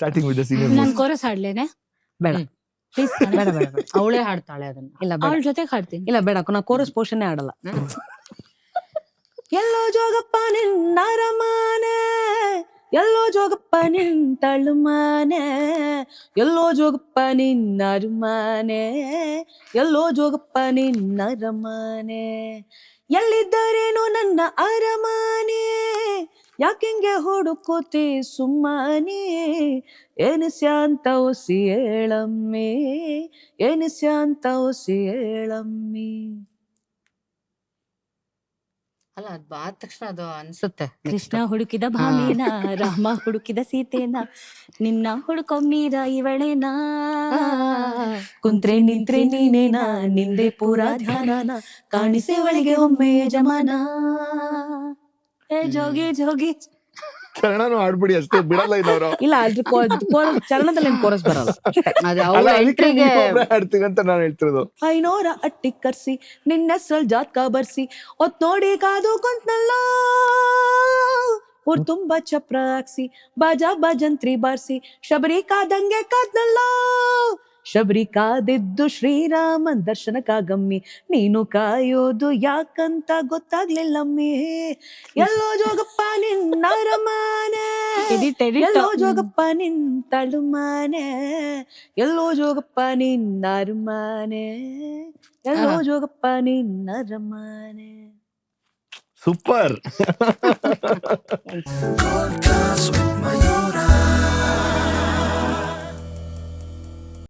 Starting with the senior ನಾನ್ most. Chorus ಹಾಡ್ಲೇನೆ ಬೇಡ ಪ್ಲೀಸ್ ಬೇಡ ಬೇಡ ಬೇಡ ಅವಳೇ ಹಾಡ್ತಾಳೆ ಅದನ್ನ. ಇಲ್ಲ ಬೇಡ ಅವಳ ಜೊತೆಗೆ ಹಾಡ್ತೀನಿ. ಇಲ್ಲ ಬೇಡ ನಾ ಕೋರಸ್ ಪೋರ್ಷನ್ನೇ ಆಡಲ್ಲ. ಎಲ್ಲೋ ಜೋಗಪ್ಪ ನಿನ್ನರಮಾನೆ, ಎಲ್ಲೋ ಜೋಗಪ್ಪ ನಿಂತಳುಮಾನೆ, ಎಲ್ಲೋ ಜೋಗಪ್ಪ ನಿನ್ನರುಮಾನೆ, ಎಲ್ಲೋ ಜೋಗಪ್ಪ ನಿನ್ನರಮಾನೆ, ಎಲ್ಲಿದ್ದರೇನು ನನ್ನ ಅರಮಾನೆ, ಯಾಕೆಂಗೆ ಹುಡುಕುತ್ತಿ ಸುಮ್ಮನೆ, ಏನಿಸ್ಯಾಂತ ಒಸಿ ಹೇಳಮ್ಮಿ, ಏನಿಸ್ಯಾಂತ ಒಸಿ ಹೇಳಮ್ಮಿ. ಅಲ್ಲ ಅದ್ ಬಾದ ತಕ್ಷಣ ಅದು ಅನ್ಸುತ್ತೆ. ಕೃಷ್ಣ ಹುಡುಕಿದ ಭಾಮೇನ, ರಾಮ ಹುಡುಕಿದ ಸೀತೆನ, ನಿನ್ನ ಹುಡುಕೋ ಮೀರ ಇವಳೇನಾ, ಕುಂತ್ರೆ ನಿಂತ್ರೆ ನೀನೇನಾ, ನಿಂದೆ ಪೂರಾ ಧ್ಯಾನನ, ಕಾಣಿಸೆ ಒಳಗೆ ಒಮ್ಮೆ ಯಜಮಾನ. ಏ ಜೋಗಿ ಜೋಗಿ. ಕನ್ನಡನು ಆಡ್ಬಿಡಿ ಅಷ್ಟೇ, ಬಿಡಲ್ಲ ಇದವ್ರು. ಇಲ್ಲ ಅದ್ರ ಚರಣದಲ್ಲಿ ಕೋರಸ್ ಬರಲ್ಲ. ಅದು ಅಲ್ಲ, ಅವಳ ಅದಕ್ಕೆ ಎಂಟ್ರಿಗೆ ನೀವೊಬ್ರೇ ಆಡ್ತೀವಿ ಅಂತ ನಾನು ಹೇಳ್ತಿರೋದು. ಐನೋರ ಅಟ್ಟಿ ಕರ್ಸಿ ನಿನ್ನ ಸಲ್ ಜಾತ್ಕ ಬರ್ಸಿ, ಒತ್ ನೋಡಿ ಕಾದು ಕೊಂತ್ನಲ್ಲ, ಊರ್ ತುಂಬಾ ಚಪ್ರ ಹಾಕ್ಸಿ ಬಾಜಾ ಭಜಂತ್ರಿ ಬಾರ್ಸಿ, ಶಬರಿ ಕಾದಂಗೆ ಕಾದ್ನಲ್ಲ, ಶಬರಿ ಕಾದಿದ್ದು ಶ್ರೀರಾಮನ್ ದರ್ಶನಕ್ಕಾಗಮ್ಮಿ, ನೀನು ಕಾಯೋದು ಯಾಕಂತ ಗೊತ್ತಾಗ್ಲಿಲ್ಲಮ್ಮಿ. ಎಲ್ಲೋ ಜೋಗಪ್ಪ ನಿನ್ನ ಅರಮಾನೆ, ಎಡಿಟ್ ಎಡಿಟ್. ಎಲ್ಲೋ ಜೋಗಪ್ಪ ನಿಂತಳುಮಾನೆ, ಎಲ್ಲೋ ಜೋಗಪ್ಪ ನಿನ್ನ ಅರಮಾನೆ, ಎಲ್ಲೋ ಜೋಗಪ್ಪ ನಿನ್ನ ಅರಮಾನೆ. ಸೂಪರ್. Podcast with Mayur.